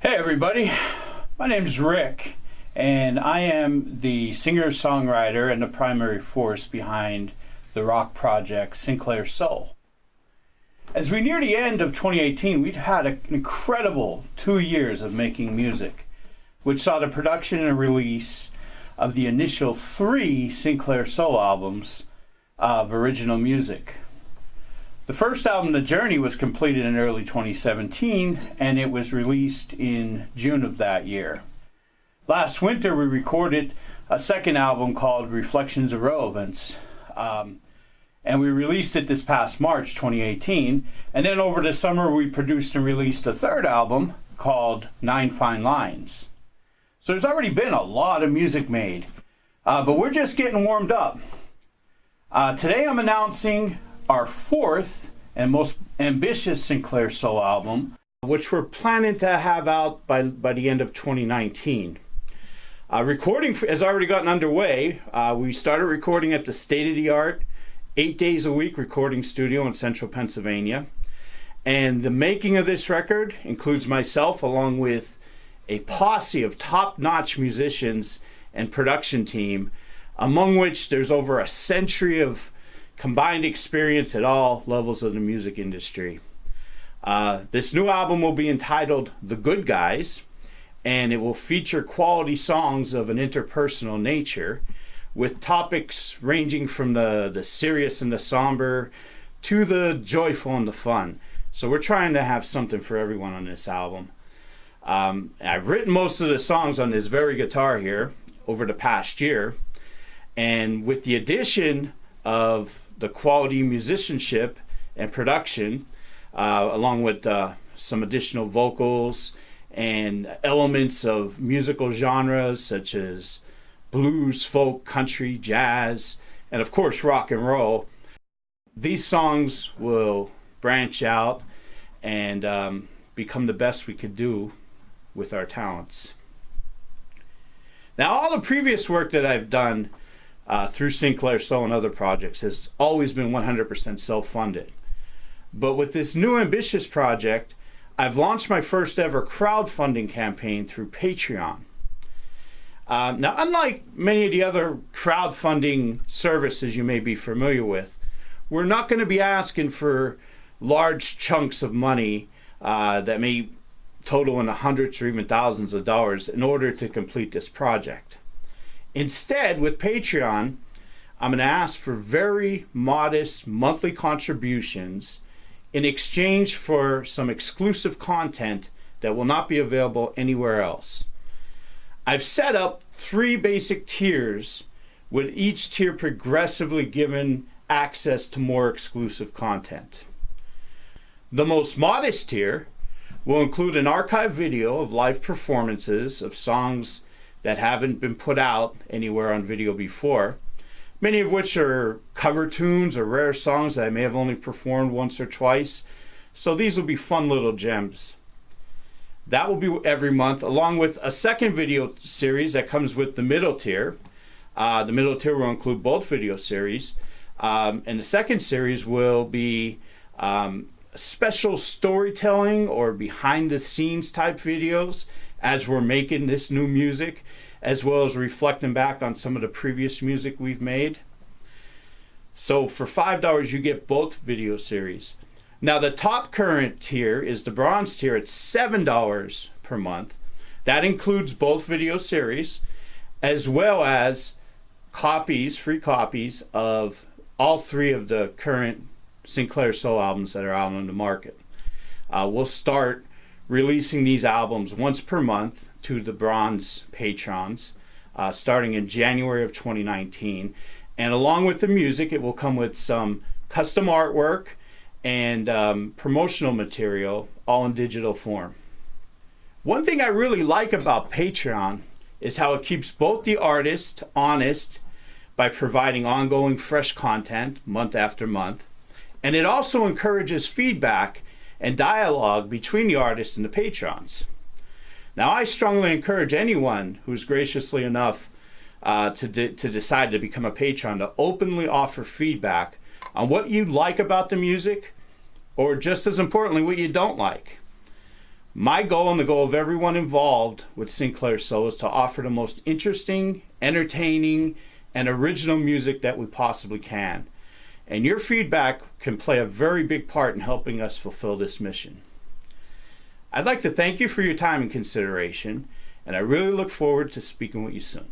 Hey everybody, my name's Rick, and I am the singer-songwriter and the primary force behind the rock project Sinclair Soul. As we near the end of 2018, we've had an incredible 2 years of making music, which saw the production and release of the initial 3 Sinclair Soul albums of original music. The first album, The Journey, was completed in early 2017, and it was released in June of that year. Last winter, we recorded a second album called Reflections of Relevance, and we released it this past March 2018. And then over the summer, we produced and released a third album called Nine Fine Lines. So there's already been a lot of music made, but we're just getting warmed up. Today, I'm announcing our 4th and most ambitious Sinclair Soul album, which we're planning to have out by the end of 2019. Recording has already gotten underway. We started recording at the state-of-the-art, 8 days a week recording studio in central Pennsylvania. And the making of this record includes myself along with a posse of top-notch musicians and production team, among which there's over a century of combined experience at all levels of the music industry. This new album will be entitled The Good Guys, and it will feature quality songs of an interpersonal nature with topics ranging from the serious and the somber to the joyful and the fun. So we're trying to have something for everyone on this album. I've written most of the songs on this very guitar here over the past year, and with the addition of the quality musicianship and production, along with some additional vocals and elements of musical genres such as blues, folk, country, jazz, and of course rock and roll. These songs will branch out and become the best we could do with our talents. Now, all the previous work that I've done through Sinclair Soul and other projects has always been 100% self-funded. But with this new ambitious project, I've launched my first ever crowdfunding campaign through Patreon. Now, unlike many of the other crowdfunding services you may be familiar with, we're not going to be asking for large chunks of money that may total in the hundreds or even thousands of dollars in order to complete this project. Instead, with Patreon, I'm going to ask for very modest monthly contributions in exchange for some exclusive content that will not be available anywhere else. I've set up 3 basic tiers, with each tier progressively given access to more exclusive content. The most modest tier will include an archive video of live performances of songs that haven't been put out anywhere on video before, many of which are cover tunes or rare songs that I may have only performed once or twice. So these will be fun little gems. That will be every month, along with a second video series that comes with the middle tier. The middle tier will include both video series. And the second series will be special storytelling or behind the scenes type videos as we're making this new music, as well as reflecting back on some of the previous music we've made. So for $5, you get both video series. Now, the top current tier is the bronze tier at $7 per month. That includes both video series, as well as free copies of all 3 of the current Sinclair Soul albums that are out on the market. We'll start releasing these albums once per month to the bronze patrons, starting in January of 2019. And along with the music, it will come with some custom artwork and promotional material, all in digital form. One thing I really like about Patreon is how it keeps both the artist honest by providing ongoing fresh content month after month, and it also encourages feedback and dialogue between the artists and the patrons. Now, I strongly encourage anyone who's graciously enough to decide to become a patron to openly offer feedback on what you like about the music, or just as importantly, what you don't like. My goal and the goal of everyone involved with Sinclair Soul is to offer the most interesting, entertaining, and original music that we possibly can. And your feedback can play a very big part in helping us fulfill this mission. I'd like to thank you for your time and consideration, and I really look forward to speaking with you soon.